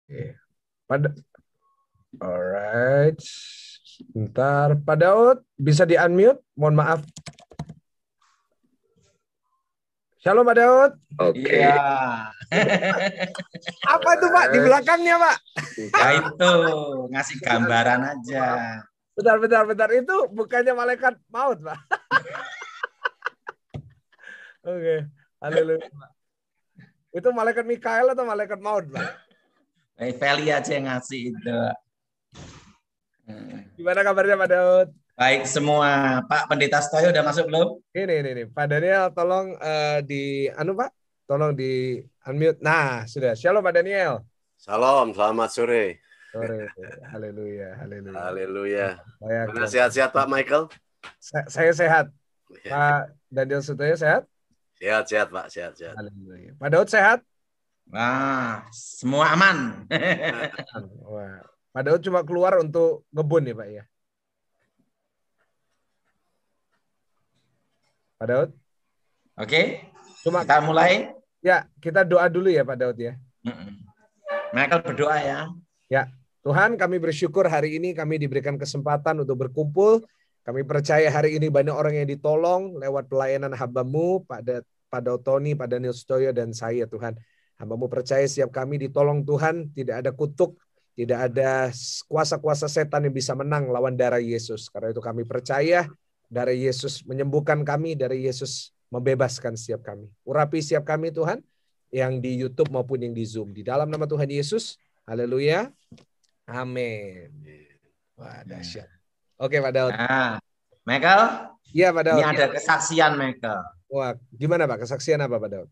Iya. Pada, alright. Bentar, Pak Daud bisa di-unmute? Mohon maaf. Shalom Pak Daud. Oke. Iya. Apa itu Pak di belakangnya Pak? Ya itu ngasih gambaran aja. Bentar. Itu bukannya malaikat maut Pak? Oke. Haleluya Pak. Itu malaikat Mikael atau malaikat maut Pak? Feli aja yang ngasih itu. Gimana kabarnya Pak Daud? Baik semua. Pak Pendeta Stoyo udah masuk belum? Ini. Pak Daniel tolong Pak. Tolong di unmute. Nah, sudah. Shalom Pak Daniel. Salam, selamat sore. Sore. Haleluya. Haleluya. Sehat-sehat Pak Michael? Saya sehat. Pak Daniel Sutoyo sehat? Sehat Pak, sehat. Haleluya. Pak Daud sehat? Wah, semua aman. Wah. Pak Daud cuma keluar untuk ngebun ya Pak ya? Pak Daud? Oke, kita mulai. Ya, kita doa dulu ya Pak Daud ya. Michael berdoa ya. Ya, Tuhan kami bersyukur hari ini kami diberikan kesempatan untuk berkumpul. Kami percaya hari ini banyak orang yang ditolong lewat pelayanan hamba-Mu, Pak Daud Tony, Pak Daniel Sutoyo, dan saya Tuhan. Hamba-Mu percaya setiap kami ditolong Tuhan, tidak ada kutuk, tidak ada kuasa-kuasa setan yang bisa menang lawan darah Yesus. Karena itu kami percaya darah Yesus menyembuhkan kami, darah Yesus membebaskan setiap kami. Urapi setiap kami Tuhan, yang di YouTube maupun yang di Zoom. Di dalam nama Tuhan Yesus, haleluya, amin. Wah, dahsyat. Oke Pak Daud. Nah, Michael, iya Pak Daud. Ini ada kesaksian Michael. Wah, gimana Pak? Kesaksian apa Pak Daud?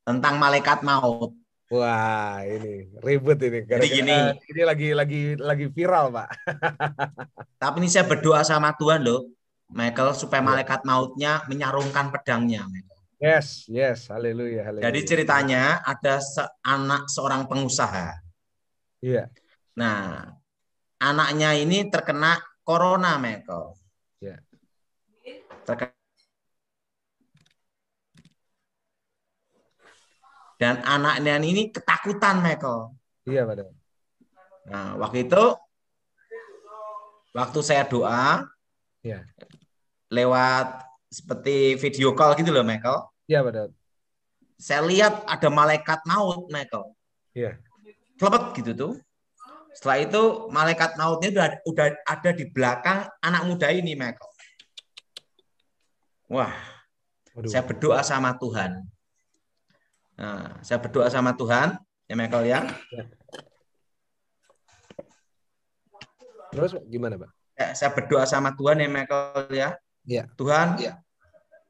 Tentang malaikat maut. Wah, ini ribut ini. Jadi gini, ini lagi viral Pak. Tapi ini saya berdoa sama Tuhan loh, Michael, supaya malaikat mautnya menyarungkan pedangnya. Michael. Yes, haleluya. Jadi ceritanya ada anak seorang pengusaha. Iya. Nah, anaknya ini terkena corona, Michael. Iya. Dan anaknya ini ketakutan, Michael. Iya, Pak. Nah, waktu saya doa, ya, lewat seperti video call gitu loh, Michael. Iya, Pak. Saya lihat ada malaikat maut, Michael. Iya. Kelepet gitu tuh. Setelah itu malaikat mautnya udah ada di belakang anak muda ini, Michael. Wah, saya berdoa sama Tuhan. Nah, saya berdoa sama Tuhan, ya Michael ya. Terus gimana, Pak? Saya berdoa sama Tuhan ya Michael ya. Ya. Tuhan,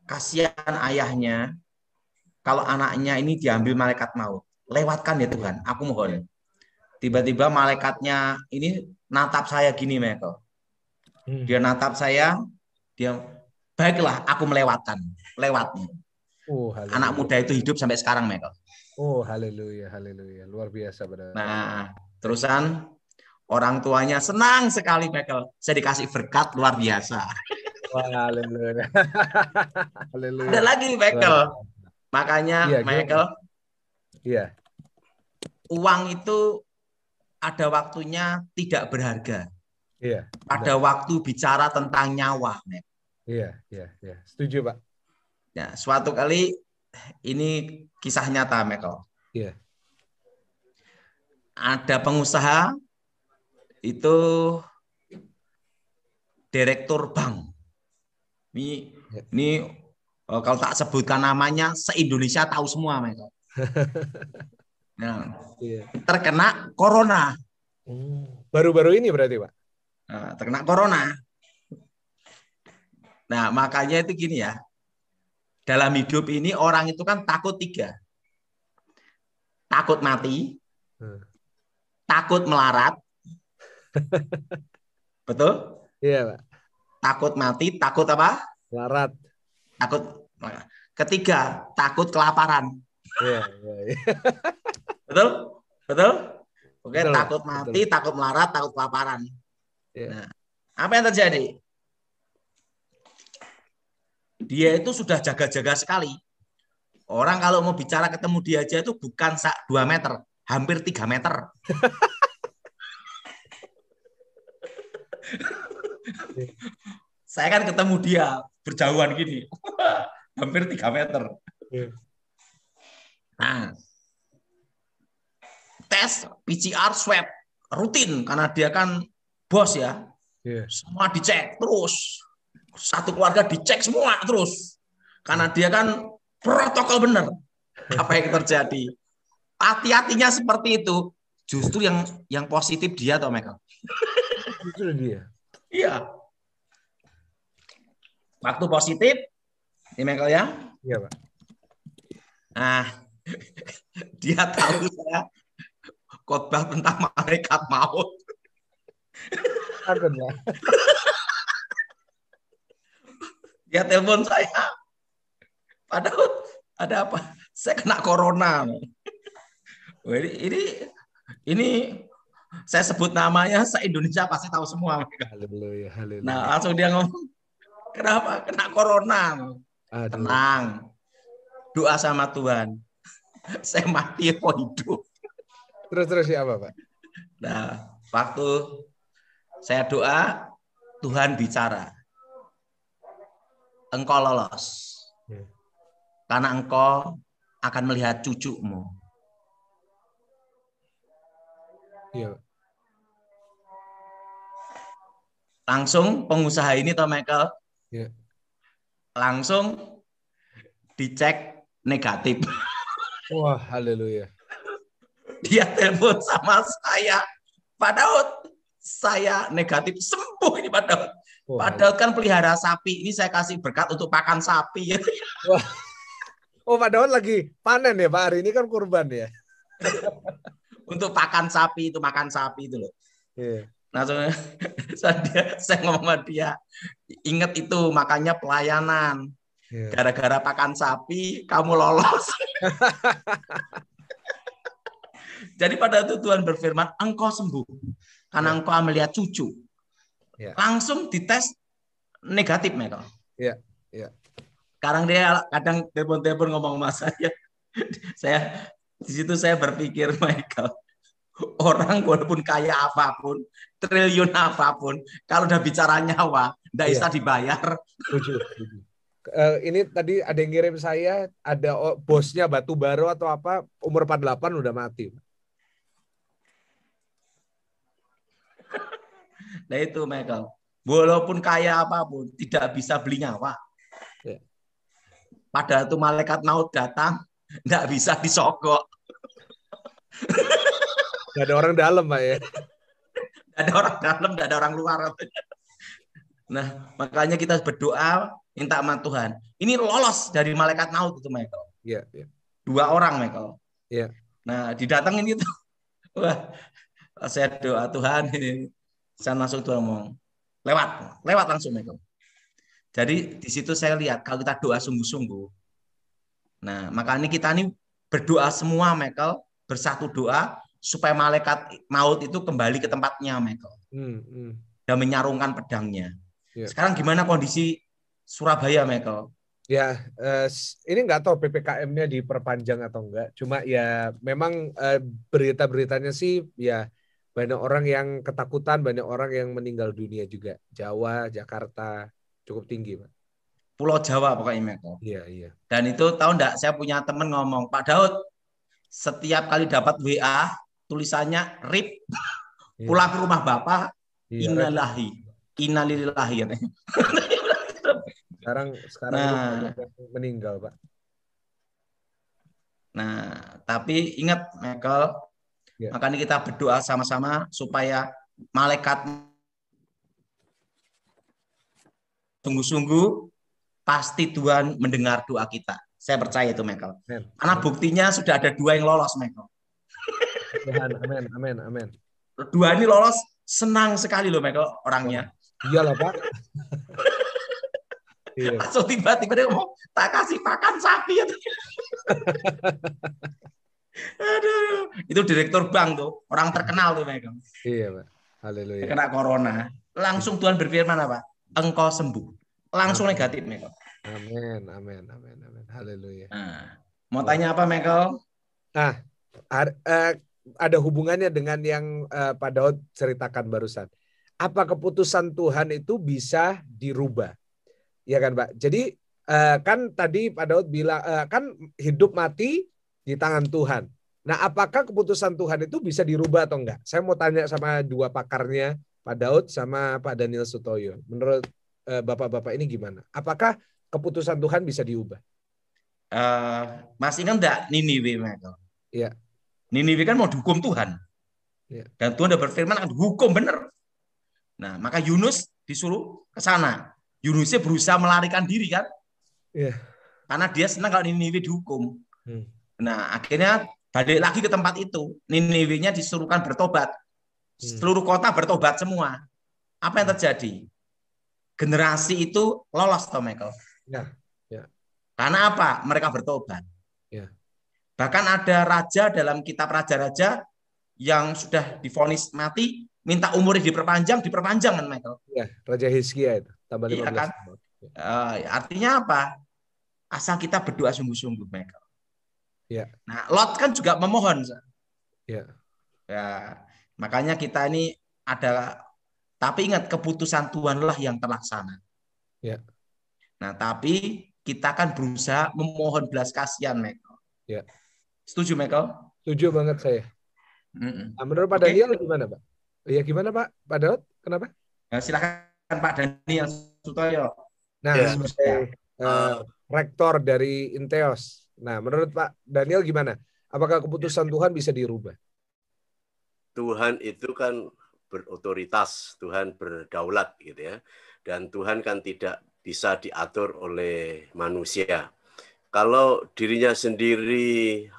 kasihan ayahnya kalau anaknya ini diambil malaikat maut. Lewatkan ya Tuhan, aku mohon. Tiba-tiba malaikatnya ini natap saya gini, Michael. Dia natap saya, dia baiklah aku melewatkan, lewatnya. Anak muda itu hidup sampai sekarang, Michael. Oh, haleluya. Luar biasa, benar. Nah, terusan orang tuanya senang sekali, Michael. Saya dikasih berkat luar biasa. Wah, haleluya. Ada lagi, Michael. Makanya, Michael, uang itu ada waktunya tidak berharga. Iya. Ada waktu bicara tentang nyawa, Michael. Iya. Setuju, Pak. Ya, suatu kali ini kisah nyata, Michael. Iya. Ada pengusaha itu direktur bank. Ini kalau tak sebutkan namanya, se-Indonesia tahu semua, Michael. Nah, terkena corona. Baru-baru ini berarti, Pak? Nah, terkena corona. Nah, makanya itu gini ya. Dalam hidup ini orang itu kan takut 3. Takut mati, takut melarat. Betul? Iya, Pak. Takut mati, takut apa? Melarat. Takut. Ketiga, takut kelaparan. Iya. Betul? Oke, betul, takut mati, betul. Takut melarat, takut kelaparan. Iya. Nah, apa yang terjadi? Dia itu sudah jaga-jaga sekali. Orang kalau mau bicara ketemu dia aja itu bukan 2 meter, hampir 3 meter. Saya kan ketemu dia berjauhan gini. Hampir 3 meter. Nah, tes PCR swab rutin karena dia kan bos ya. Semua dicek terus. Satu keluarga dicek semua terus. Karena dia kan protokol bener. Apa yang terjadi? Hati-hatinya seperti itu. Justru yang positif dia atau Michael? Justru dia. Iya. Waktu positif, ini Michael ya? Iya, Pak. Nah, dia tahu saya khotbah tentang malaikat maut. Aduh, Dia telepon saya. Padahal ada apa? Saya kena corona. Ini saya sebut namanya, se-Indonesia pasti tahu semua. Haleluya, haleluya. Nah, langsung dia ngomong, kenapa? Kena corona. Aduh. Tenang. Doa sama Tuhan. Saya mati apa hidup. Terus siapa, Pak? Nah, waktu saya doa, Tuhan bicara. Engkau lolos. Karena engkau akan melihat cucumu. Iya. Langsung pengusaha ini toh Michael. Iya. Langsung dicek negatif. Wah, haleluya. Dia telepon sama saya. Pak Daud, saya negatif, sembuh ini Pak Daud. Pak Daud kan pelihara sapi. Ini saya kasih berkat untuk pakan sapi. Wah. Oh, Pak Daud lagi panen ya, Pak? Hari ini kan kurban ya. Untuk pakan sapi itu, makan sapi itu loh. Iya. Nah, saya ngomong sama dia, ingat itu, makanya pelayanan. Gara-gara pakan sapi, kamu lolos. Jadi pada itu Tuhan berfirman, engkau sembuh. Karena engkau melihat cucu. Langsung dites negatif, Michael. Iya. Sekarang dia kadang telepon-telepon ngomong sama saya di situ saya berpikir, Michael, orang walaupun kaya apapun, triliun apapun, kalau udah bicara nyawa, nggak bisa dibayar. Setuju. Ini tadi ada yang ngirim saya, ada bosnya batu bara atau apa, umur 48 udah mati. Nah itu Michael, walaupun kaya apapun, tidak bisa beli nyawa. Padahal itu malaikat maut datang, nggak bisa disogok. Nggak ada orang dalam, Pak ya. Nggak ada orang dalam, nggak ada orang luar. Nah, makanya kita berdoa, minta sama Tuhan. Ini lolos dari malaikat maut itu, Michael. Iya. 2 orang, Michael. Iya. Nah, didatengin itu. Wah, saya doa Tuhan ini. Saya langsung Tuhan ngomong, lewat langsung, Michael. Jadi di situ saya lihat kalau kita doa sungguh-sungguh. Nah, makanya kita ini berdoa semua, Michael, bersatu doa supaya malaikat maut itu kembali ke tempatnya, Michael. Dan menyarungkan pedangnya. Sekarang gimana kondisi Surabaya, Michael? Ya, ini nggak tahu PPKM-nya diperpanjang atau enggak. Cuma ya memang berita-beritanya sih ya banyak orang yang ketakutan, banyak orang yang meninggal dunia juga. Jawa, Jakarta cukup tinggi, Pak. Pulau Jawa pokoknya, Michael. Iya. Dan itu tahu enggak, saya punya teman ngomong, Pak Daud, setiap kali dapat WA tulisannya RIP, pulang ke rumah Bapak, innalillahi. Sekarang nah, meninggal, Pak. Nah, tapi ingat, Michael, makanya kita berdoa sama-sama supaya malaikat sungguh-sungguh pasti Tuhan mendengar doa kita. Saya percaya itu, Michael. Karena buktinya sudah ada 2 yang lolos, Michael. Amin. 2 ini lolos, senang sekali loh, Michael, orangnya. Iyalah, Pak. Langsung tiba-tiba dia ngomong, tak kasih pakan sapi. Aduh, itu direktur bank tuh, orang terkenal tuh, Michael. Iya, Pak. Haleluya. Kena corona. Langsung Tuhan berfirman apa? Engkau sembuh. Langsung negatif, Michael. Amin. Haleluya. Nah, mau tanya apa, Michael? Nah, ada hubungannya dengan yang Pak Daud ceritakan barusan. Apa keputusan Tuhan itu bisa dirubah? Ya kan, Pak? Jadi kan tadi Pak Daud bilang kan hidup mati di tangan Tuhan. Nah, apakah keputusan Tuhan itu bisa dirubah atau enggak? Saya mau tanya sama dua pakarnya, Pak Daud sama Pak Daniel Sutoyo. Menurut Bapak-bapak ini gimana? Apakah keputusan Tuhan bisa diubah? Masih ingat enggak Niniwe, Michael? Iya. Niniwe kan mau dihukum Tuhan. Ya. Dan Tuhan udah berfirman akan dihukum, benar. Nah, maka Yunus disuruh ke sana. Yunusnya berusaha melarikan diri kan? Iya. Karena dia senang kalau Niniwe dihukum. Nah, akhirnya balik lagi ke tempat itu. Niniwe-nya disuruhkan bertobat. Seluruh kota bertobat semua. Apa yang terjadi? Generasi itu lolos, toh, Michael. Ya. Ya. Karena apa? Mereka bertobat. Ya. Bahkan ada raja dalam kitab Raja-Raja yang sudah divonis mati, minta umurnya diperpanjang kan, Michael? Ya, Raja Hizkia itu. Tambah 15 iya kan? Artinya apa? Asal kita berdoa sungguh-sungguh, Michael. Ya. Nah, Lot kan juga memohon. Ya. Ya, makanya kita ini ada, tapi ingat keputusan Tuhanlah yang terlaksana. Ya. Nah, tapi kita kan berusaha memohon belas kasihan, Michael. Ya. Setuju, Michael? Setuju banget saya. Nah, menurut Pak Daniel gimana, Pak? Ya gimana, Pak? Pak Daud, kenapa? Ya, silakan Pak Daniel Sutoyo. Nah, sebagai rektor dari Inteos. Nah, menurut Pak Daniel gimana? Apakah keputusan Tuhan bisa dirubah? Tuhan itu kan berotoritas, Tuhan berdaulat gitu ya. Dan Tuhan kan tidak bisa diatur oleh manusia. Kalau dirinya sendiri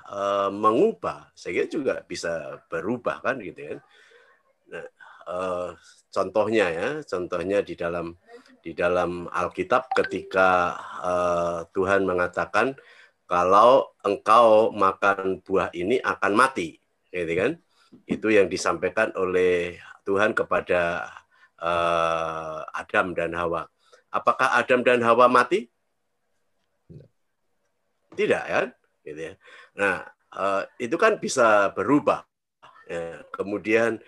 mengubah, saya kira juga bisa berubah kan gitu kan. Nah, contohnya di dalam Alkitab ketika Tuhan mengatakan kalau engkau makan buah ini akan mati, gitu kan? Itu yang disampaikan oleh Tuhan kepada Adam dan Hawa. Apakah Adam dan Hawa mati? Tidak kan, gitu ya. Nah, itu kan bisa berubah. Ya, kemudian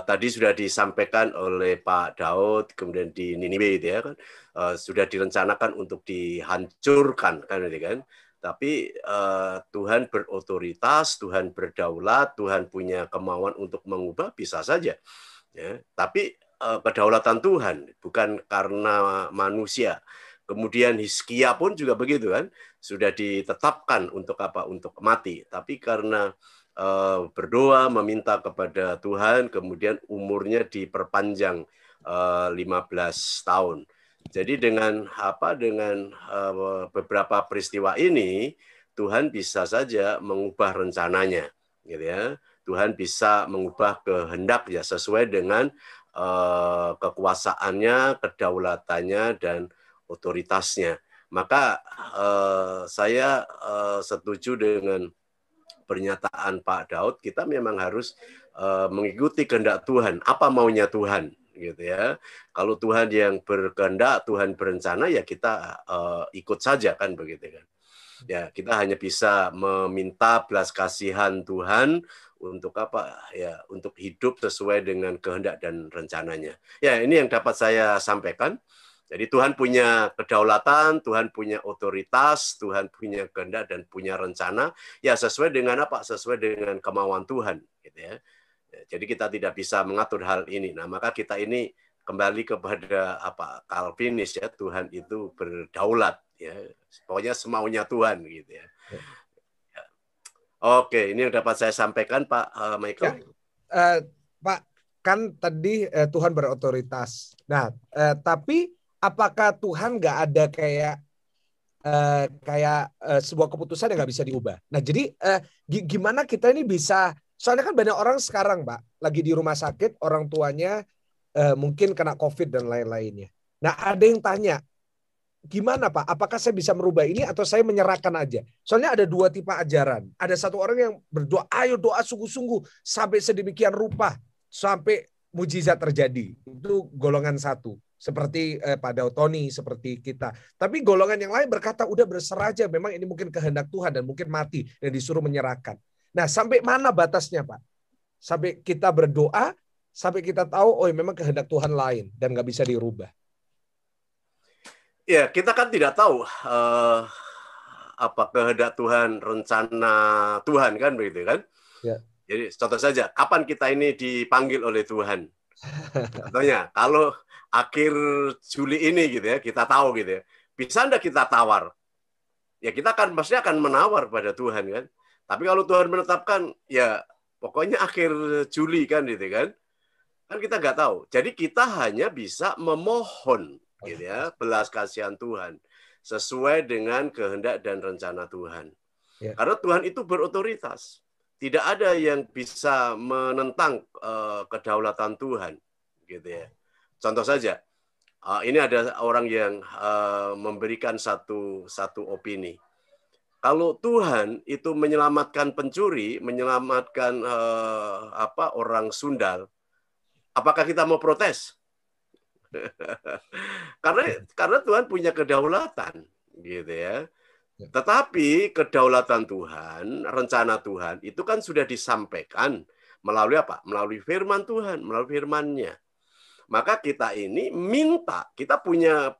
tadi sudah disampaikan oleh Pak Daud, kemudian di Niniwe itu ya kan, sudah direncanakan untuk dihancurkan kan, gitu kan. Tapi Tuhan berotoritas, Tuhan berdaulat, Tuhan punya kemauan untuk mengubah, bisa saja. Ya, tapi kedaulatan Tuhan bukan karena manusia. Kemudian Hizkia pun juga begitu kan, sudah ditetapkan untuk apa? Untuk mati. Tapi karena berdoa meminta kepada Tuhan, kemudian umurnya diperpanjang 15 tahun. Jadi dengan beberapa peristiwa ini Tuhan bisa saja mengubah rencananya, gitu ya. Tuhan bisa mengubah kehendak ya sesuai dengan kekuasaannya, kedaulatannya dan otoritasnya. Maka saya setuju dengan pernyataan Pak Daud, kita memang harus mengikuti kehendak Tuhan. Apa maunya Tuhan, gitu ya. Kalau Tuhan yang berkehendak, Tuhan berencana, ya kita ikut saja kan begitu kan. Ya, kita hanya bisa meminta belas kasihan Tuhan untuk apa ya, untuk hidup sesuai dengan kehendak dan rencananya. Ya, ini yang dapat saya sampaikan. Jadi Tuhan punya kedaulatan, Tuhan punya otoritas, Tuhan punya kehendak dan punya rencana. Ya sesuai dengan apa? Sesuai dengan kemauan Tuhan, gitu ya. Jadi kita tidak bisa mengatur hal ini. Nah, maka kita ini kembali kepada apa? Calvinis ya, Tuhan itu berdaulat ya. Pokoknya semaunya Tuhan gitu ya. Oke, ini yang dapat saya sampaikan Pak Michael. Ya, Pak, kan tadi Tuhan berotoritas. Nah, tapi apakah Tuhan nggak ada kayak sebuah keputusan yang nggak bisa diubah? Nah, jadi gimana kita ini bisa? Soalnya kan banyak orang sekarang, Pak, lagi di rumah sakit, orang tuanya mungkin kena COVID dan lain-lainnya. Nah, ada yang tanya, gimana Pak? Apakah saya bisa merubah ini atau saya menyerahkan aja? Soalnya ada dua tipe ajaran. Ada satu orang yang berdoa, ayo doa sungguh-sungguh sampai sedemikian rupa sampai mujizat terjadi. Itu golongan satu. Seperti Pak Dautoni, seperti kita. Tapi golongan yang lain berkata, udah berserah aja. Memang ini mungkin kehendak Tuhan dan mungkin mati dan disuruh menyerahkan. Nah, sampai mana batasnya Pak? sampai kita berdoa, sampai kita tahu, oh memang kehendak Tuhan lain dan nggak bisa dirubah. Ya, kita kan tidak tahu apa kehendak Tuhan, rencana Tuhan kan begitu kan? Ya. Jadi contoh saja, kapan kita ini dipanggil oleh Tuhan? Contohnya, kalau akhir Juli ini gitu ya, kita tahu gitu ya, bisa enggak kita tawar? Ya kita kan pasti akan menawar pada Tuhan kan. Tapi kalau Tuhan menetapkan, ya pokoknya akhir Juli kan gitu kan. Kan kita nggak tahu. Jadi kita hanya bisa memohon gitu ya, belas kasihan Tuhan sesuai dengan kehendak dan rencana Tuhan. Ya. Karena Tuhan itu berotoritas. Tidak ada yang bisa menentang kedaulatan Tuhan, gitu ya. Contoh saja, ini ada orang yang memberikan satu opini. Kalau Tuhan itu menyelamatkan pencuri, menyelamatkan orang sundal, apakah kita mau protes? karena Tuhan punya kedaulatan, gitu ya. Tetapi kedaulatan Tuhan, rencana Tuhan itu kan sudah disampaikan melalui apa? Melalui firman Tuhan, melalui firman-Nya. Maka kita ini minta, kita punya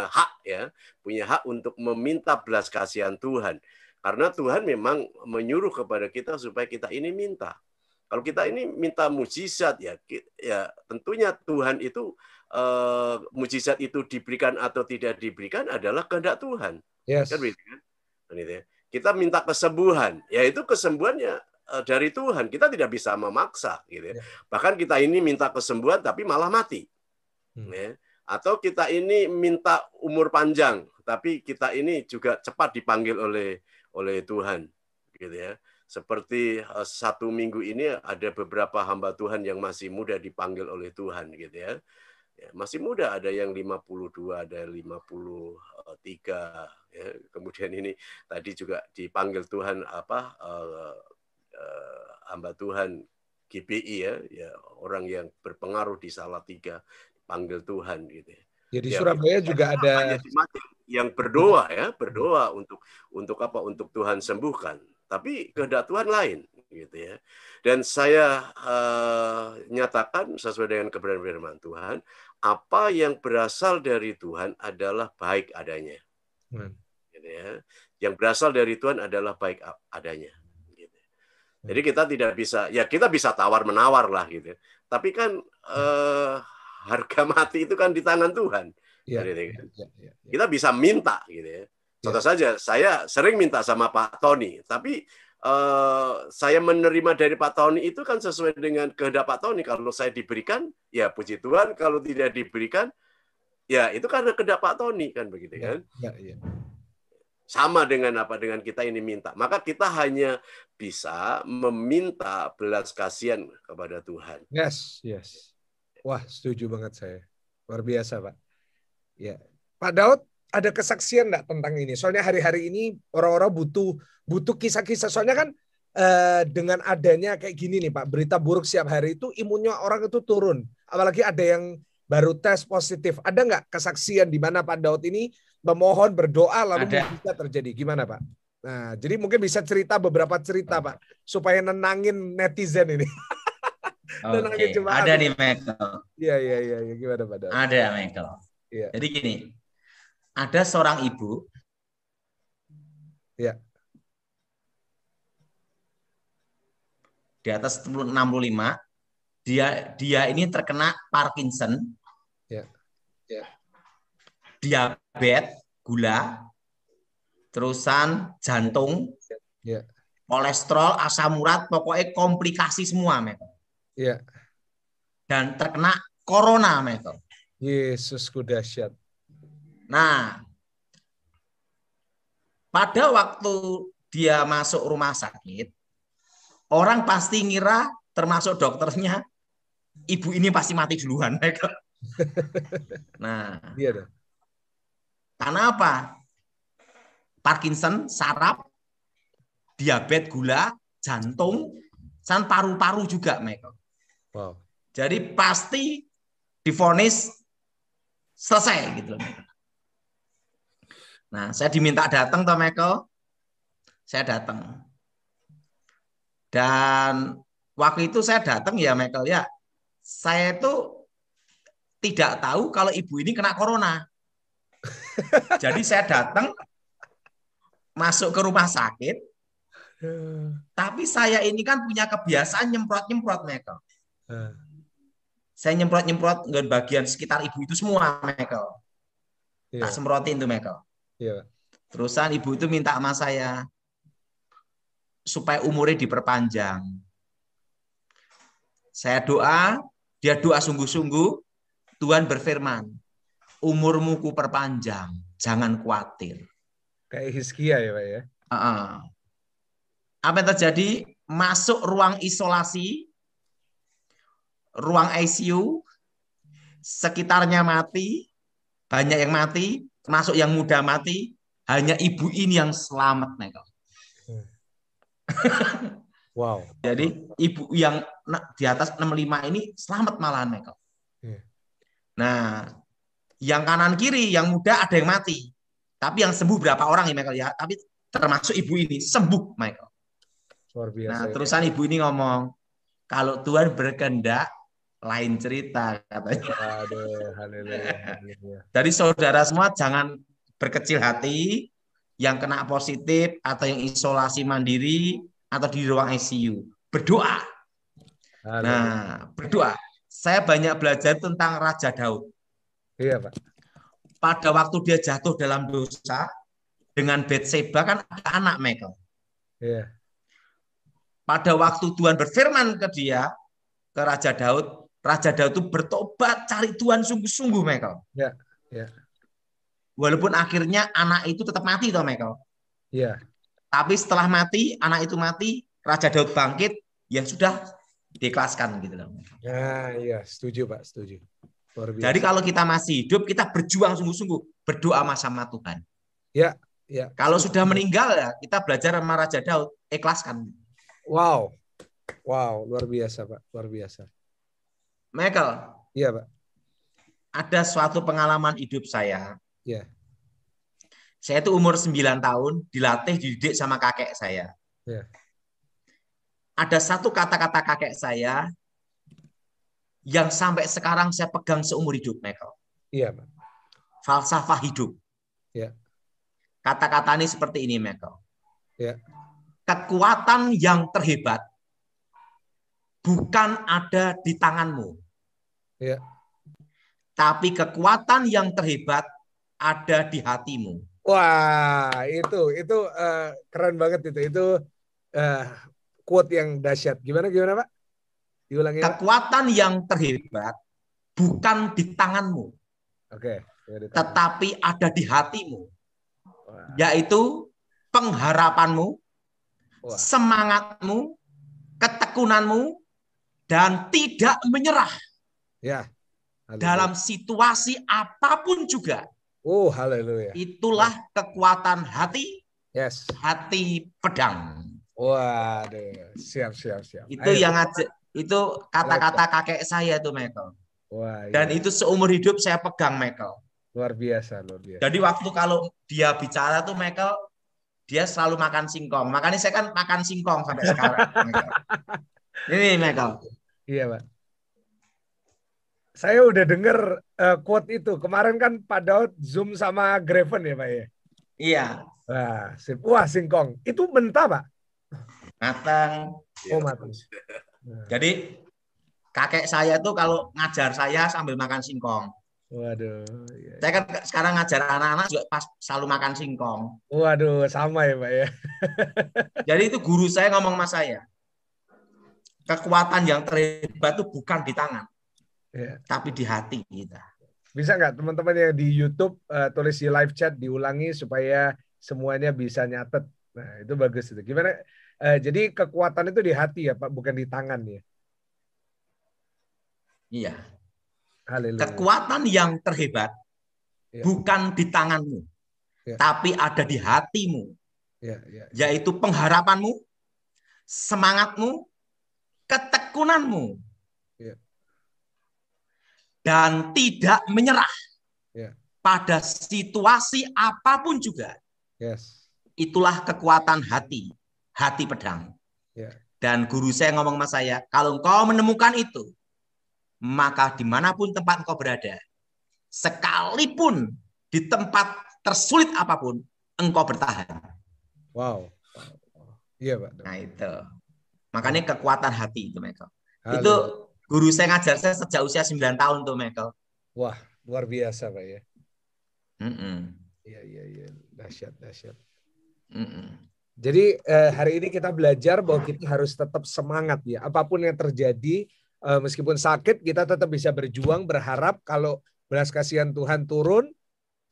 hak ya, punya hak untuk meminta belas kasihan Tuhan. Karena Tuhan memang menyuruh kepada kita supaya kita ini minta. Kalau kita ini minta mukjizat ya tentunya Tuhan itu mukjizat itu diberikan atau tidak diberikan adalah kehendak Tuhan. Yes. Kan begitu kan? Kita minta kesembuhan, ya itu kesembuhannya dari Tuhan. Kita tidak bisa memaksa gitu ya. Bahkan kita ini minta kesembuhan tapi malah mati. Ya. Atau kita ini minta umur panjang tapi kita ini juga cepat dipanggil oleh Tuhan gitu ya. Seperti 1 minggu ini ada beberapa hamba Tuhan yang masih muda dipanggil oleh Tuhan gitu ya. Masih muda, ada yang 52, ada 53 ya. Kemudian ini tadi juga dipanggil Tuhan hamba Tuhan GBI ya, orang yang berpengaruh di Salatiga dipanggil Tuhan gitu ya. Jadi Surabaya juga ada yang berdoa untuk apa? Untuk Tuhan sembuhkan. Tapi kehendak Tuhan lain, gitu ya. Dan saya nyatakan sesuai dengan kebenaran firman Tuhan, apa yang berasal dari Tuhan adalah baik adanya. Gitu ya. Yang berasal dari Tuhan adalah baik adanya. Gitu. Jadi kita tidak bisa, ya kita bisa tawar-menawar lah gitu. Tapi kan harga mati itu kan di tangan Tuhan. Kita bisa minta gitu ya. Contoh saja, saya sering minta sama Pak Tony, tapi saya menerima dari Pak Tony itu kan sesuai dengan kehendak Pak Tony. Kalau saya diberikan, ya puji Tuhan. Kalau tidak diberikan, ya itu karena kehendak Pak Tony kan begitu kan. Sama dengan dengan kita ini minta. Maka kita hanya bisa meminta belas kasihan kepada Tuhan. Yes. Wah, setuju banget saya. Luar biasa, Pak. Ya, Pak Daud, ada kesaksian enggak tentang ini? Soalnya hari-hari ini orang-orang butuh kisah-kisah. Soalnya kan dengan adanya kayak gini nih Pak, berita buruk setiap hari itu imunnya orang itu turun. Apalagi ada yang baru tes positif. Ada nggak kesaksian di mana Pak Daud ini memohon, berdoa lalu bisa terjadi? Gimana Pak? Nah, jadi mungkin bisa cerita beberapa cerita Pak, supaya nenangin netizen ini. Oke, ada nih Michael. Iya. Gimana Pak Daud? Ada Michael. Iya. Jadi gini, ada seorang ibu, ya, di atas 65, dia ini terkena Parkinson, diabetes, gula, terusan jantung, kolesterol, asam urat, pokoknya komplikasi semua, Michael. Dan terkena corona, Michael. Yesusku dahsyat. Nah, pada waktu dia masuk rumah sakit, orang pasti ngira, termasuk dokternya, ibu ini pasti mati duluan. Nah, karena apa? Parkinson, saraf, diabetes, gula, jantung, dan paru-paru juga, Michael. Wow. Jadi pasti divonis selesai gitu. Nah, saya diminta datang toh Michael. Saya datang. Dan waktu itu saya datang ya Michael ya. Saya itu tidak tahu kalau ibu ini kena corona. Jadi saya datang masuk ke rumah sakit, tapi saya ini kan punya kebiasaan nyemprot-nyemprot Michael. Saya nyemprot-nyemprot nggak bagian sekitar ibu itu semua Michael. Tak semprotin tuh Michael. Terusan ibu itu minta sama saya supaya umurnya diperpanjang. Saya doa, dia doa sungguh-sungguh, Tuhan berfirman, umurmu ku perpanjang, jangan khawatir. Kayak Hizkia ya Pak ya. Apa yang terjadi? Masuk ruang isolasi, ruang ICU, sekitarnya mati, banyak yang mati, termasuk yang muda mati, hanya ibu ini yang selamat Michael. Wow. Jadi ibu yang di atas 65 ini selamat malahan Michael. Nah, yang kanan kiri, yang muda ada yang mati. Tapi yang sembuh berapa orang ya Michael ya? Tapi termasuk ibu ini sembuh Michael. Luar biasa. Nah, terusan ibu ini ngomong, kalau Tuhan berkehendak lain cerita katanya. Aduh, haleluya. Jadi saudara semua jangan berkecil hati yang kena positif atau yang isolasi mandiri atau di ruang ICU. Berdoa. Nah, berdoa. Saya banyak belajar tentang Raja Daud. Iya, Pak. Pada waktu dia jatuh dalam dosa, dengan Batseba kan ada anak Michael. Iya. Pada waktu Tuhan berfirman ke dia, ke Raja Daud itu bertobat, cari Tuhan sungguh-sungguh Michael. Iya, iya. Walaupun akhirnya anak itu tetap mati toh Michael. Iya. Tapi setelah mati, anak itu mati, Raja Daud bangkit, ya sudah diikhlaskan gitu loh. Nah, iya, setuju Pak, setuju. Jadi kalau kita masih hidup, kita berjuang sungguh-sungguh, berdoa sama Tuhan. Ya, ya. Kalau sudah meninggal ya, kita belajar sama Raja Daud, ikhlaskan. Wow. Wow, luar biasa Pak, luar biasa. Michael. Iya Pak. Ada suatu pengalaman hidup saya. Iya. Saya itu umur 9 tahun, dilatih, dididik sama kakek saya. Iya. Ada satu kata-kata kakek saya yang sampai sekarang saya pegang seumur hidup, Michael. Iya, Pak. Falsafah hidup. Iya. Kata-kata ini seperti ini, Michael. Iya. Kekuatan yang terhebat bukan ada di tanganmu. Iya. Tapi kekuatan yang terhebat ada di hatimu. Wah, itu keren banget itu. Itu quote yang dahsyat. Gimana Pak? Diulangi. Kekuatan yang terhebat bukan di tanganmu. Oke. Tetapi ada di hatimu. Wah. Yaitu pengharapanmu, wah, semangatmu, ketekunanmu, dan tidak menyerah. Ya. Haleluya. Dalam situasi apapun juga. Oh, haleluya. Itulah kekuatan hati. Yes. Hati pedang. Waduh, siap. Itu ayo, yang itu kata-kata kakek saya tuh, Michael. Wah, iya. Dan itu seumur hidup saya pegang, Michael. Luar biasa. Jadi waktu kalau dia bicara tuh, Michael, dia selalu makan singkong. Makanya saya kan makan singkong sampai sekarang, Michael. Ini, Michael. Iya, Pak. Saya udah denger quote itu. Kemarin kan Pak Daud Zoom sama Graven ya, Pak ya? Iya. Wah, singkong. Itu mentah, Pak? Matang. Oh, matang. Jadi kakek saya tuh kalau ngajar saya sambil makan singkong. Waduh. Iya. Saya kan sekarang ngajar anak-anak juga pas selalu makan singkong. Waduh, sama ya Pak ya. Jadi itu guru saya ngomong sama saya. Kekuatan yang terhebat itu bukan di tangan. Ya. Tapi di hati kita. Bisa nggak teman-teman yang di YouTube tulis di live chat diulangi supaya semuanya bisa nyatet. Nah itu bagus itu. Gimana? Jadi kekuatan itu di hati ya Pak, bukan di tangan ya. Iya. Haleluya. Kekuatan yang terhebat ya, bukan di tanganmu, ya, tapi ada di hatimu. Ya. Yaitu pengharapanmu, semangatmu, ketekunanmu. Ya. Dan tidak menyerah. Ya. pada situasi apapun juga. Yes. Itulah kekuatan hati, hati pedang. Yeah. Dan guru saya ngomong sama saya, kalau engkau menemukan itu, maka dimanapun tempat engkau berada, sekalipun di tempat tersulit apapun, engkau bertahan. Wow. Iya, Pak. Nah itu. Makanya kekuatan hati itu, Michael. Halo. Itu guru saya ngajar saya sejak usia 9 tahun tuh, Michael. Wah, luar biasa, Pak ya. Iya. Dahsyat. Jadi hari ini kita belajar bahwa kita harus tetap semangat ya. Apapun yang terjadi, meskipun sakit, kita tetap bisa berjuang, berharap kalau belas kasihan Tuhan turun,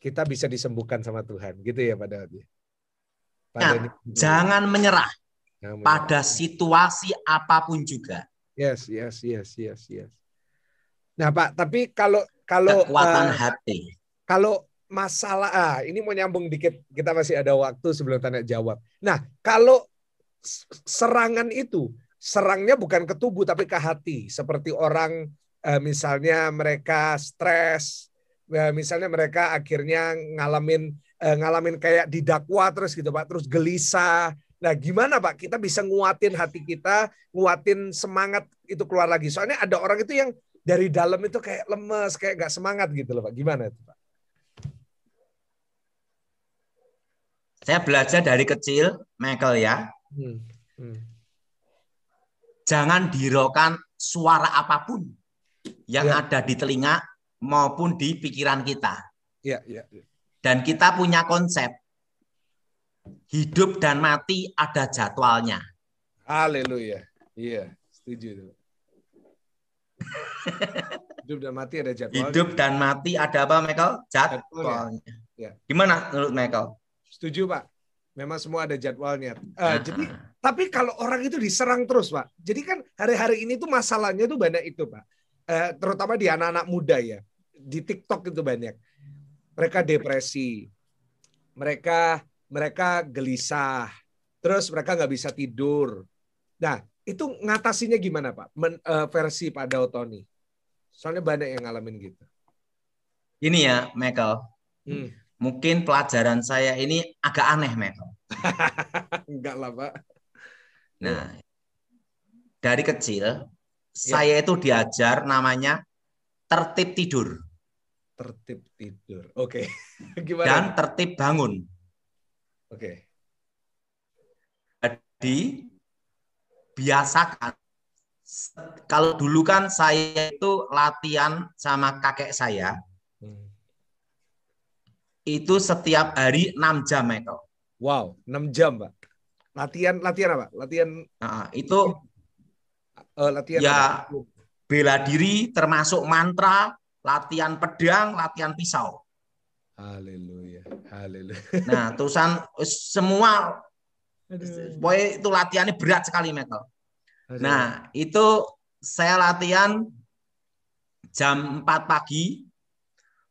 kita bisa disembuhkan sama Tuhan. Gitu ya, Pak Daud. Jangan menyerah pada situasi apapun juga. Yes. Nah, Pak, tapi kalau kekuatan hati. Kalau masalah, ini mau nyambung dikit, kita masih ada waktu sebelum tanya jawab. Nah, kalau serangan itu, serangnya bukan ke tubuh tapi ke hati. Seperti orang misalnya mereka stres, misalnya mereka akhirnya ngalamin kayak didakwa terus gitu Pak, terus gelisah. Nah, gimana Pak kita bisa nguatin hati kita, nguatin semangat itu keluar lagi? Soalnya ada orang itu yang dari dalam itu kayak lemes, kayak gak semangat gitu loh Pak. Gimana itu Pak? Saya belajar dari kecil, Michael ya. Jangan dihiraukan suara apapun yang ada di telinga maupun di pikiran kita. Iya. Dan kita punya konsep hidup dan mati ada jadwalnya. Haleluya. Iya, setuju. Hidup dan mati ada jadwalnya. Hidup dan mati ada apa, Michael? Jadwalnya. Ya. Gimana menurut Michael? Setuju, Pak. Memang semua ada jadwalnya. Jadi, tapi kalau orang itu diserang terus, Pak. Jadi kan hari-hari ini tuh masalahnya tuh banyak itu, Pak. Terutama di anak-anak muda ya. Di TikTok itu banyak. Mereka depresi. Mereka gelisah. Terus mereka nggak bisa tidur. Nah, itu ngatasinya gimana, Pak? Versi Pak Daud Tony. Soalnya banyak yang ngalamin gitu. Ini ya, Michael. Mungkin pelajaran saya ini agak aneh, Michael. Enggak lah, Pak. Nah, dari kecil, saya itu diajar namanya tertib tidur. Tertib tidur. Oke. Gimana? Dan tertib bangun. Oke. Jadi, biasakan. Kalau dulu kan saya itu latihan sama kakek saya. Itu setiap hari 6 jam, Michael. Wow, 6 jam, Pak. Latihan apa? Latihan itu latihan ya apa? Bela diri termasuk mantra, latihan pedang, latihan pisau. Haleluya. Nah, terusan semua boy itu latihannya berat sekali, Michael. Nah, itu saya latihan jam 4 pagi,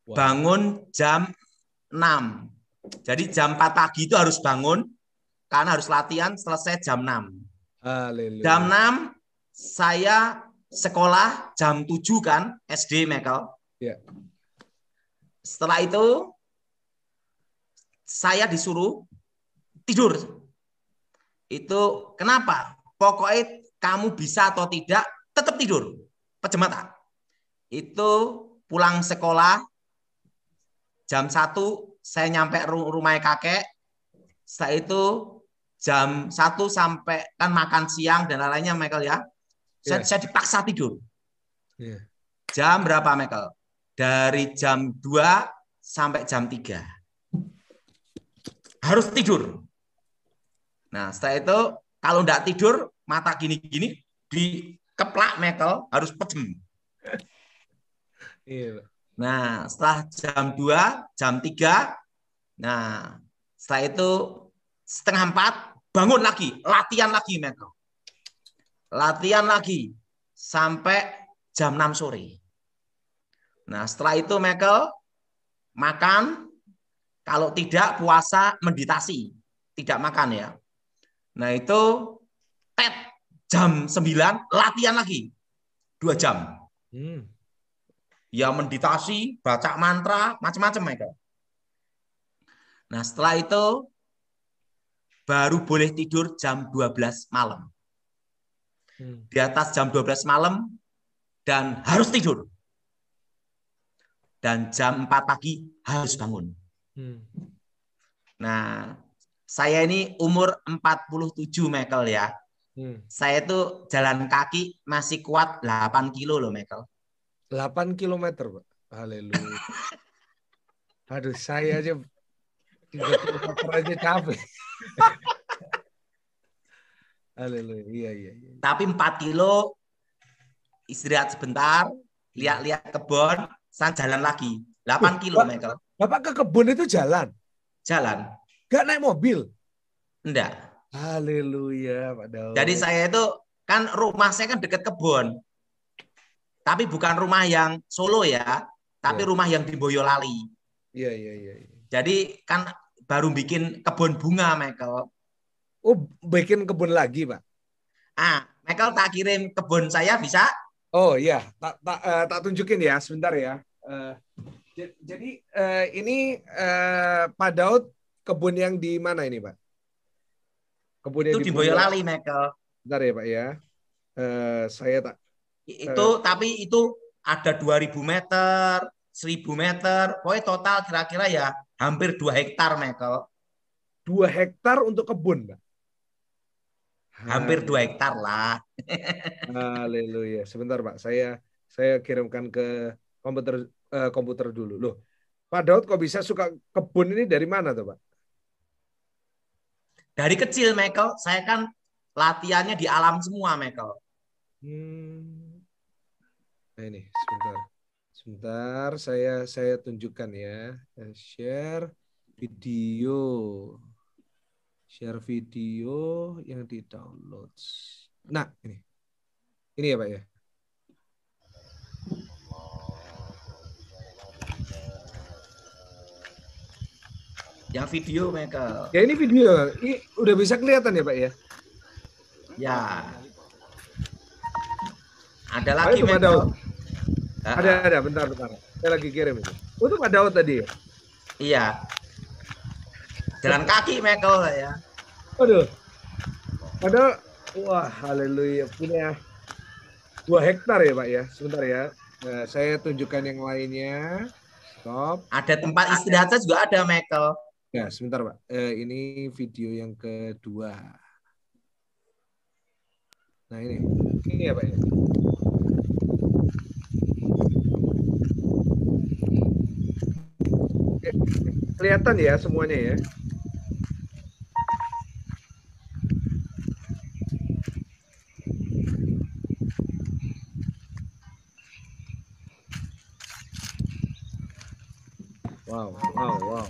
bangun jam 6. Jadi jam 4 pagi itu harus bangun karena harus latihan selesai jam 6. Haleluya. Jam 6 saya sekolah jam 7 kan SD, Michael. Ya. Setelah itu saya disuruh tidur. Itu kenapa? Pokoknya kamu bisa atau tidak tetap tidur. Pejemata. Itu pulang sekolah jam 1 saya nyampe rumah kakek. Setelah itu jam 1 sampai kan makan siang dan lain-lainnya, Michael ya. Saya dipaksa tidur. Jam berapa, Michael? Dari jam 2 sampai jam 3. Harus tidur. Nah, setelah itu kalau enggak tidur, mata gini-gini dikeplak, Michael, harus pejem. Iya. Nah, setelah jam 2, jam 3, nah, setelah itu setengah 4, bangun lagi, latihan lagi, Michael. Latihan lagi, sampai jam 6 sore. Nah, setelah itu, Michael, makan, kalau tidak puasa, meditasi. Tidak makan ya. Nah, itu jam 9, latihan lagi. 2 jam. ya meditasi, baca mantra, macam-macam Michael. Nah, setelah itu baru boleh tidur jam 12 malam. Di atas jam 12 malam dan harus tidur. Dan jam 4 pagi harus bangun. Nah, saya ini umur 47 Michael ya. Saya itu jalan kaki masih kuat 8 kilo loh Michael. 8 kilometer, Pak. Haleluya. Aduh, saya aja 3 kilometer aja capek. Haleluya. Iya. Tapi 4 kilo istirahat sebentar, lihat-lihat kebun, saya jalan lagi. 8 kilo Michael. Bapak ke kebun itu jalan? Jalan. Gak naik mobil? Enggak. Haleluya, Pak Daud. Jadi saya itu kan rumah saya kan dekat kebun. Tapi bukan rumah yang Solo ya, tapi rumah yang di Boyolali. Iya. Jadi kan baru bikin kebun bunga, Michael. Oh, bikin kebun lagi, Pak? Michael tak kirim kebun saya bisa? Oh iya, tak tunjukin ya, sebentar ya. Jadi ini Pak Daud kebun yang di mana ini, Pak? Kebun yang itu di Boyolali, Michael. Bentar ya, Pak ya. Saya tak. Tapi itu ada 2.000 meter, 1.000 meter, pokoknya total kira-kira ya hampir 2 hektar, Michael. 2 hektar untuk kebun, Pak? Hampir 2 hektar lah. Haleluya. Sebentar, Pak. Saya kirimkan ke komputer dulu. Loh, Pak Daud kok bisa suka kebun ini dari mana tuh, Pak? Dari kecil, Michael. Saya kan latihannya di alam semua, Michael. Nah ini, sebentar. Saya tunjukkan ya. Share video yang di-download. Nah, ini ya, Pak ya. Yang video, Michael. Ya ini video. Ini udah bisa kelihatan ya, Pak ya? Ya. Ada lagi, Pak Daud. Ada. Bentar. Saya lagi kirim itu. Itu Pak Daud tadi ya? Iya. Jalan kaki, Michael ya. Aduh. Padahal, wah, haleluya. Punya 2 hektar ya, Pak ya. Sebentar ya. Nah, saya tunjukkan yang lainnya. Stop. Ada tempat istirahatnya juga ada, Michael. Ya, sebentar, Pak. Ini video yang kedua. Nah, ini ya, Pak ya. Kelihatan ya semuanya ya. Wow.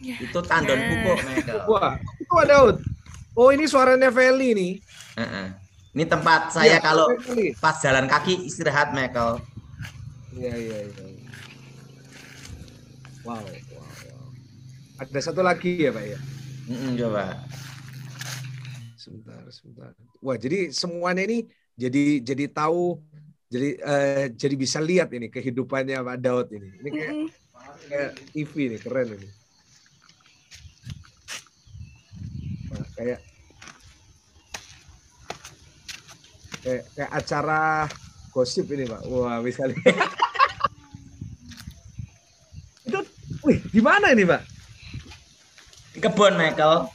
Itu tandon pupuk, Michael. Wah, itu Pak Daud. Oh, ini suaranya Feli nih. Ini tempat saya kalau pas jalan kaki istirahat, Michael. Iya. Wow. Ada satu lagi ya, Pak ya? Coba. Sebentar. Wah, jadi semuanya ini jadi tahu, jadi bisa lihat ini kehidupannya Pak Daud ini. Ini kayak TV nih, keren ini. Nah, kayak acara gosip ini, Pak. Wah, bisa lihat. Wih, di mana ini, Pak? Di kebun, Michael.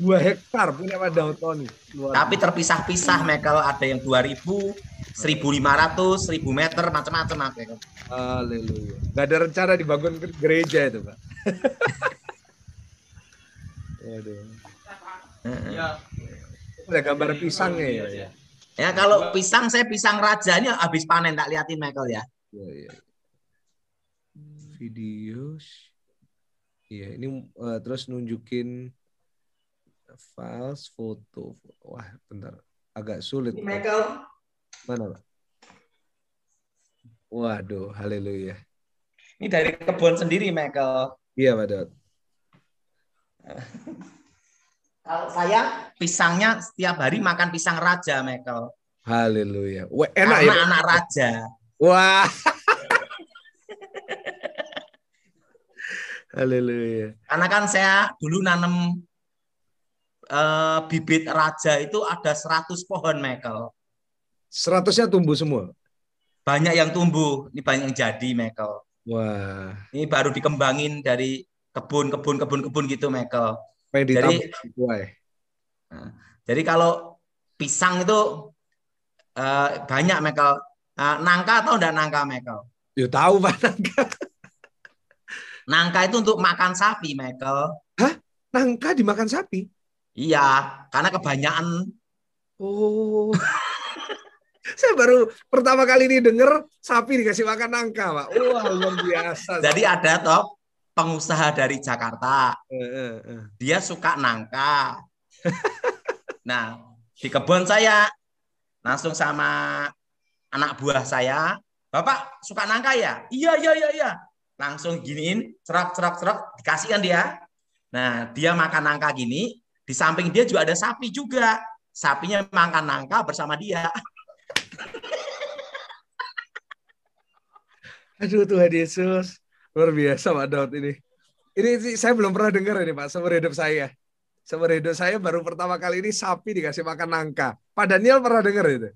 2 hektar punya Pak Daud Tony. Tapi terpisah-pisah, Michael. Ada yang 2.000, 1.500, 1.000 meter, macam-macam, Michael. Haleluya. Gak ada rencana dibangun gereja itu, Pak. Aduh. Ada gambar pisangnya ya. Ya, kalau pisang, saya pisang raja ini habis panen, tak liatin, Michael ya. Iya. Videos. Iya, ini terus nunjukin files foto. Wah, bentar. Agak sulit. Ini, Michael. Mana, Pak? Waduh, haleluya. Ini dari kebun sendiri, Michael. Iya, Pak Daud. Kalau saya pisangnya setiap hari makan pisang raja, Michael. Haleluya. Wah, enak karena ya, anak raja. Wah. Haleluya. Karena kan saya dulu nanam bibit raja itu ada 100 pohon, Michael. 100-nya tumbuh semua. Banyak yang tumbuh, ini banyak yang jadi, Michael. Wah, Ini baru dikembangin dari kebun gitu, Michael. pengen Jadi, ditabur buah. jadi kalau pisang itu banyak, Michael. Nangka atau enggak nangka, Michael? Ya tahu Pak nangka. Nangka itu untuk makan sapi, Michael. Hah? Nangka dimakan sapi? Iya, karena kebanyakan. Oh. Saya baru pertama kali ini dengar sapi dikasih makan nangka, Pak. Wah, luar biasa. Jadi ada toh pengusaha dari Jakarta. Eh. Dia suka nangka. Nah, di kebun saya langsung sama anak buah saya, Bapak suka nangka ya? Iya. Langsung giniin, cerak, dikasihkan dia. Nah, dia makan nangka gini, di samping dia juga ada sapi juga. Sapinya makan nangka bersama dia. Aduh Tuhan Yesus, luar biasa Pak Daud ini. Ini saya belum pernah dengar ini Pak, seumur hidup saya. Seumur hidup saya baru pertama kali ini sapi dikasih makan nangka. Pak Daniel pernah dengar itu?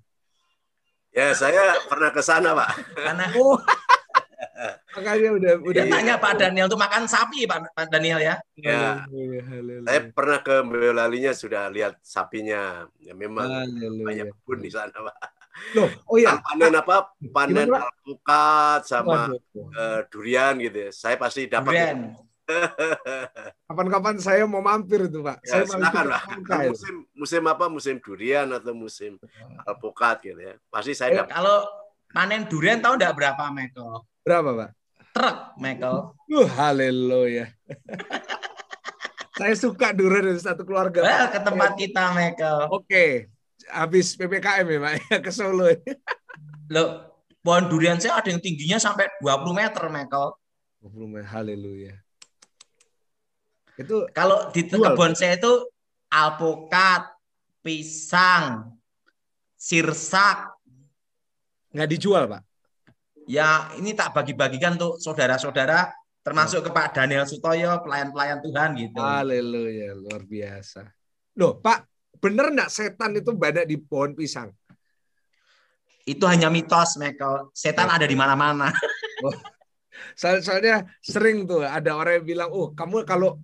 Ya, saya pernah ke sana, Pak. Karena makanya udah dia tanya Pak Daniel untuk makan sapi, Pak Daniel ya. Ya, saya pernah ke Boyolalinya sudah lihat sapinya. Ya, memang banyak kebun di sana, Pak. Loh, oh ya. Panen apa? Panen alpukat sama durian gitu ya. Saya pasti dapat. Durian. Kapan-kapan saya mau mampir itu Pak. Ya, saya silakan Pak. Musim apa? Musim durian atau musim alpukat gitu ya. Pasti saya dapat. Kalau panen durian tahu enggak berapa, Michael? Berapa Pak? Truk, Michael. Haleluya. Saya suka durian dari satu keluarga. Well, ke tempat kita, Michael. Oke. Habis PPKM ya Pak, ke Solo. Loh, pohon durian saya ada yang tingginya sampai 20 meter, Michael. 20 meter, haleluya. Itu kalau di kebun saya itu alpukat, pisang, sirsak. Nggak dijual, Pak? Ya, ini tak bagi-bagikan untuk saudara-saudara, termasuk ke Pak Daniel Sutoyo, pelayan-pelayan Tuhan gitu. Haleluya, luar biasa. Loh, Pak, bener nggak setan itu banyak di pohon pisang? Itu hanya mitos, Michael. Setan ada di mana-mana. Soalnya sering tuh ada orang yang bilang, oh kamu kalau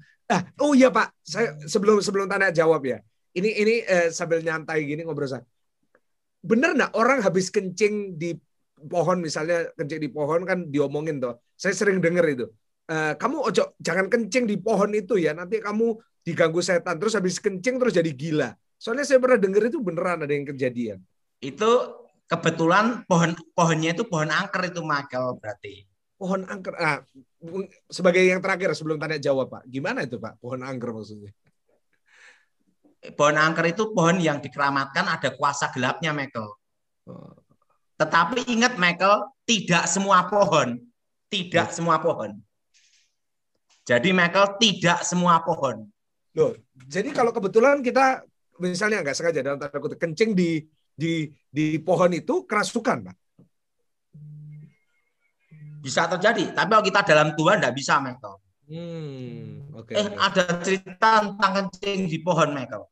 oh iya Pak, saya sebelum tanya jawab ya. Ini sambil nyantai gini ngobrol saya. Bener nggak orang habis kencing di pohon, misalnya kencing di pohon kan diomongin tuh. Saya sering denger itu. Kamu jangan kencing di pohon itu ya, nanti kamu diganggu setan. Terus habis kencing terus jadi gila. Soalnya saya pernah denger itu beneran ada yang kejadian. Itu kebetulan pohonnya itu pohon angker itu, Michael, berarti. Pohon angker. Sebagai yang terakhir sebelum tanya jawab Pak, gimana itu Pak pohon angker maksudnya? Pohon angker itu pohon yang dikeramatkan ada kuasa gelapnya, Michael. Tetapi ingat, Michael, tidak semua pohon. Jadi Michael, tidak semua pohon. Loh, jadi kalau kebetulan kita misalnya nggak sengaja dalam tanda kutip kencing di pohon itu kerasukan, Pak? Bisa terjadi, tapi kalau kita dalam Tuhan nggak bisa, Michael. Okay. Ada cerita tentang kencing di pohon, Michael.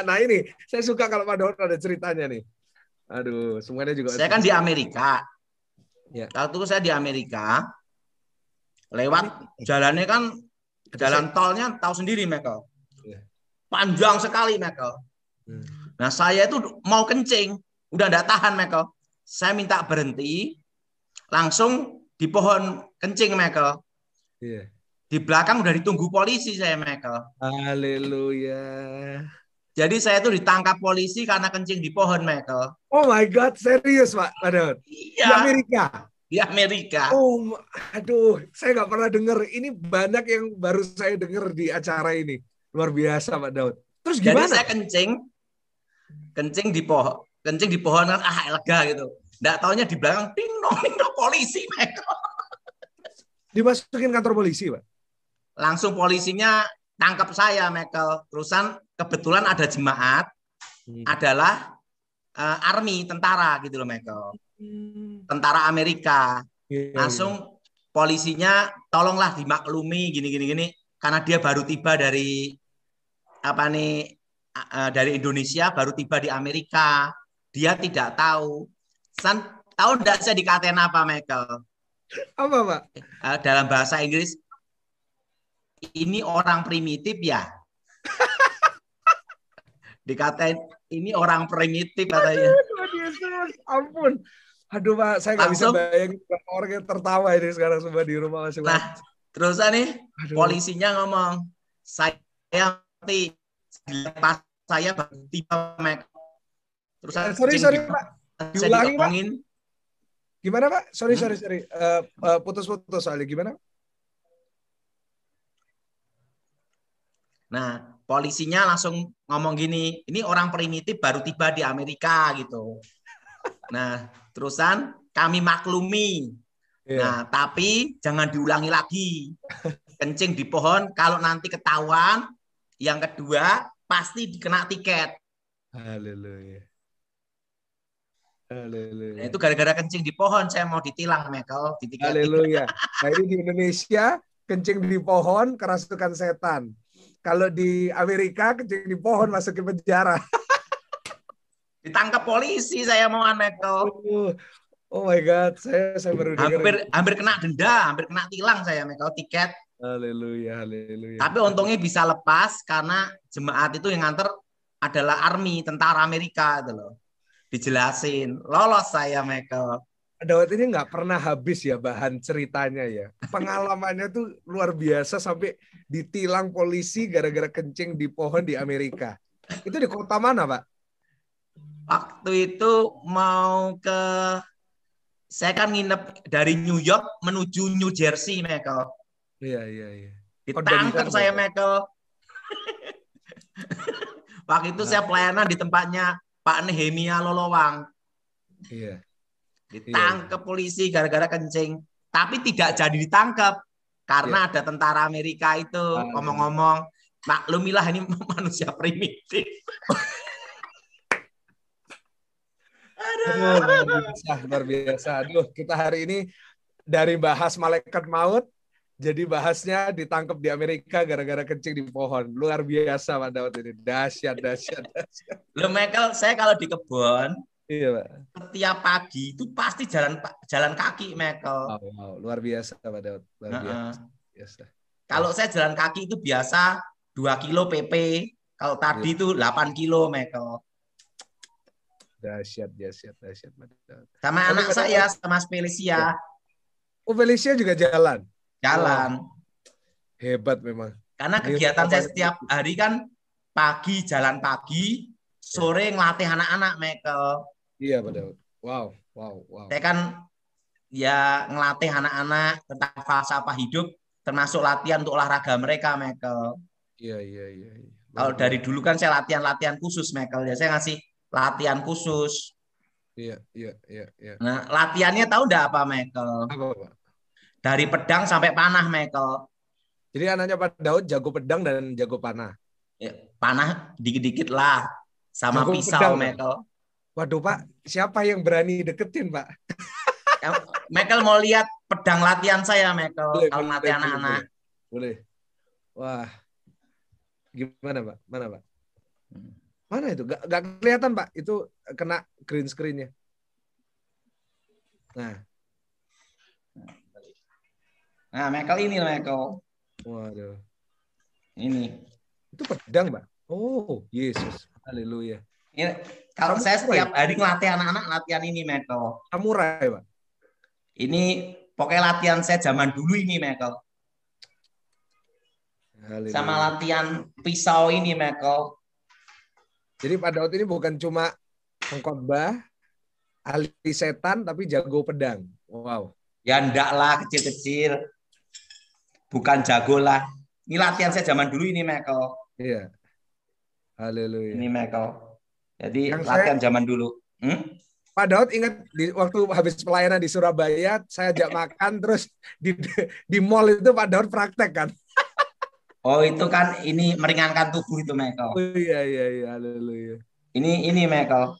Nah ini, saya suka kalau Pak Daud ada ceritanya nih. Aduh, semuanya juga. Saya kan di Amerika. Ya. Waktu itu saya di Amerika, lewat jalannya kan, jalan tolnya tahu sendiri, Michael. Ya. Panjang sekali, Michael. Nah, saya itu mau kencing, udah nggak tahan, Michael. Saya minta berhenti, langsung di pohon kencing, Michael. Yeah. Di belakang udah ditunggu polisi saya, Michael. Haleluya. Jadi saya itu ditangkap polisi karena kencing di pohon, Michael. Oh my God, serius Pak Daud? Iya. Di Amerika? Di Amerika. Oh, aduh, saya nggak pernah dengar. Ini banyak yang baru saya dengar di acara ini. Luar biasa Pak Daud. Terus gimana? Jadi saya kencing di pohon kan lega gitu. Nggak taunya di belakang ding dong polisi, Michael. Dimasukin kantor polisi, Pak? Langsung polisinya tangkap saya, Michael. Terusan kebetulan ada jemaat adalah army, tentara gitu loh, Michael. Tentara Amerika. Langsung polisinya tolonglah dimaklumi gini karena dia baru tiba dari dari Indonesia, baru tiba di Amerika. Dia tidak tahu. Tahu enggak saya dikatain apa, Michael? Apa, Pak? Dalam bahasa Inggris, ini orang primitif ya. Dikatain ini orang primitif katanya. Tuhan Yesus, ampun. Aduh Pak, saya nggak bisa bayangin orang yang tertawa ini sekarang semua di rumah masing-masing. Nah, terus nih polisinya ngomong, saya ngerti pas saya tiba terus sorry Pak, diulangi Pak. Ngomongin. Gimana Pak? Sorry. Putus-putus soalnya gimana? Nah, polisinya langsung ngomong gini, ini orang primitif baru tiba di Amerika gitu. Nah, terusan kami maklumi. Nah, tapi jangan diulangi lagi. Kencing di pohon, kalau nanti ketahuan, yang kedua pasti dikena tiket. Haleluya. Nah, itu gara-gara kencing di pohon, saya mau ditilang, Michael. Haleluya. Nah, ini di Indonesia, kencing di pohon, kerasukan setan. Kalau di Amerika, kencing di pohon, masuk ke penjara. Ditangkap polisi saya mau Michael. Oh my God, saya baru dengar. Hampir kena denda, hampir kena tilang saya Michael, tiket. Haleluya. Tapi untungnya bisa lepas karena jemaat itu yang nganter adalah army, tentara Amerika itu loh. Dijelasin, lolos saya Michael. Dawat ini nggak pernah habis ya bahan ceritanya ya. Pengalamannya tuh luar biasa sampai ditilang polisi gara-gara kencing di pohon di Amerika. Itu di kota mana, Pak? Waktu itu saya kan nginep dari New York menuju New Jersey, Michael. Iya. Ditangkap saya, Michael. Waktu itu saya pelayanan di tempatnya Pak Nehemia Lolowang. Iya. Ditangkap polisi gara-gara kencing. Tapi tidak jadi ditangkap. Karena ada tentara Amerika itu. Ngomong-ngomong, maklumilah ini manusia primitif. Luar biasa. Aduh, kita hari ini dari bahas malaikat maut, jadi bahasnya ditangkap di Amerika gara-gara kencing di pohon. Luar biasa Pak Daud ini. Dahsyat. Loh Michael, saya kalau di kebun, iya Pak, setiap pagi itu pasti jalan kaki Michael. Wow, luar biasa Pak Daud. Luar biasa. Kalau saya jalan kaki itu biasa 2 kilo PP. Kalau tadi itu 8 kilo Michael. Dahsyat. Sama anak saya, sama Felicia. Oh, Felicia juga jalan? Jalan. Hebat memang. Karena kegiatan saya setiap hari kan pagi jalan pagi, sore ngelatih anak-anak, Michael. Iya, betul. Wow. Saya kan ya ngelatih anak-anak tentang falsafah hidup, termasuk latihan untuk olahraga mereka, Michael. Iya. Kalau dari dulu kan saya latihan khusus, Michael. Ya saya ngasih latihan khusus. Iya. Nah, latihannya tahu enggak apa, Michael? Apa, Pak? Dari pedang sampai panah, Michael. Jadi anaknya Pak Daud jago pedang dan jago panah. Ya, panah dikit-dikit lah. Sama jago pisau, pedang, Michael. Waduh, Pak. Siapa yang berani deketin, Pak? Michael mau lihat pedang latihan saya, Michael. Kalau latih anak-anak. Boleh. Wah. Gimana, Pak? Mana, Pak? Mana itu? Gak kelihatan, Pak. Itu kena green screen-nya. Nah, Michael ini, Michael. Waduh. Ini. Itu pedang, Pak. Oh, Yesus. Haleluya. Ini, kalau saya setiap hari ngelatih anak-anak, latihan ini, Michael. Samurai, Pak. Ini pokoknya latihan saya zaman dulu ini, Michael. Haleluya. Sama latihan pisau ini, Michael. Jadi Pak Daud ini bukan cuma pengkhotbah, ahli setan, tapi jago pedang. Wow. Ya enggak lah, kecil-kecil. Bukan jago lah. Ini latihan saya zaman dulu ini, Michael. Iya. Haleluya. Ini, Michael. Jadi yang latihan zaman dulu. Pak Daud ingat waktu habis pelayanan di Surabaya, saya ajak makan, terus di mall itu Pak Daud praktek kan? Oh, itu kan ini meringankan tubuh itu, Michael. Oh iya, haleluya. Ini Michael.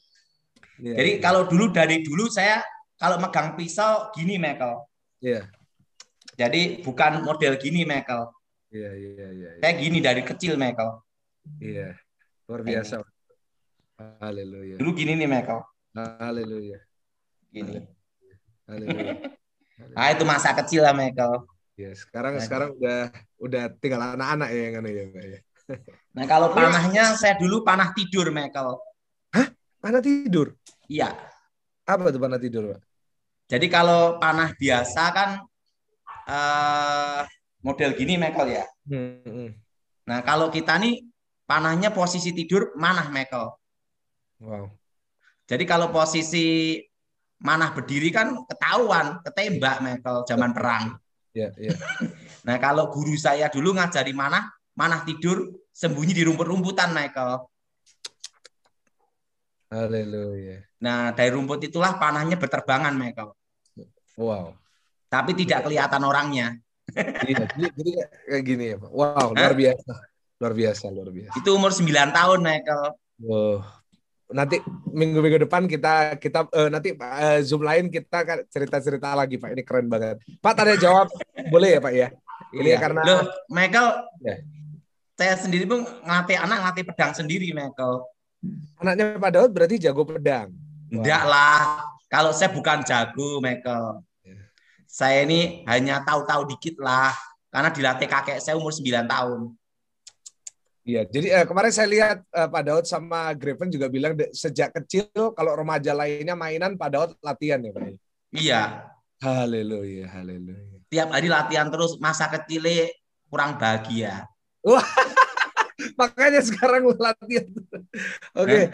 Iya, jadi kalau dari dulu saya kalau megang pisau gini, Michael. Iya. Jadi bukan model gini, Michael. Iya, iya, iya. Saya gini dari kecil, Michael. Iya, luar biasa. Haleluya. Dulu gini nih, Michael. Haleluya. Gini. Haleluya. Nah, itu masa kecil lah, Michael. Ya, sekarang udah tinggal anak-anak ya yang ya, Pak ya. Nah, kalau panahnya saya dulu panah tidur, Michael. Hah? Panah tidur? Iya. Apa tuh panah tidur, Pak? Jadi kalau panah biasa kan model gini, Michael ya. Nah, kalau kita nih panahnya posisi tidur manah, Michael. Wow. Jadi kalau posisi manah berdiri kan ketahuan, ketembak, Michael, zaman perang. Iya, iya. Nah, kalau guru saya dulu ngajari manah tidur sembunyi di rumput-rumputan, Michael. Haleluya. Nah, dari rumput itulah panahnya berterbangan, Michael. Wow. Tapi tidak kelihatan orangnya. Iya, jadi kayak gini ya, Pak. Wow, luar biasa. Luar biasa, luar biasa. Itu umur 9 tahun, Michael. Wow. Nanti minggu-minggu depan kita nanti Zoom lain kita cerita-cerita lagi, Pak. Ini keren banget. Pak, tanya jawab boleh ya, Pak ya? Ini Iya. karena Loh, Michael, ya. Saya sendiri pun ngelatih pedang sendiri, Michael. Anaknya Pak Daud berarti jago pedang. Enggak lah. Kalau saya bukan jago, Michael. Saya ini hanya tahu-tahu dikit lah. Karena dilatih kakek saya umur 9 tahun. Iya, jadi kemarin saya lihat Pak Daud sama Graven juga bilang sejak kecil kalau remaja lainnya mainan, Pak Daud latihan ya, Pak. Iya. Haleluya, haleluya. Tiap hari latihan terus, masa kecilnya kurang bahagia. Wah, makanya sekarang latihan. Oke.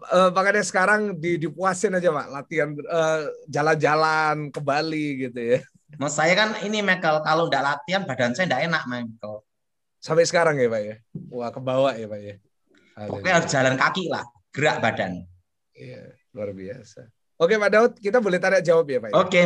Makanya sekarang dipuasin aja, Pak, latihan jalan-jalan ke Bali gitu ya. Mas saya kan ini, Michael, kalau nggak latihan badan saya nggak enak, Michael. Sampai sekarang ya, Pak ya. Wah, kebawa ya, Pak ya. Pokoknya harus jalan kaki lah, gerak badan. Iya, luar biasa. Oke, Pak Daud, kita boleh tanya jawab ya, Pak ya? Oke.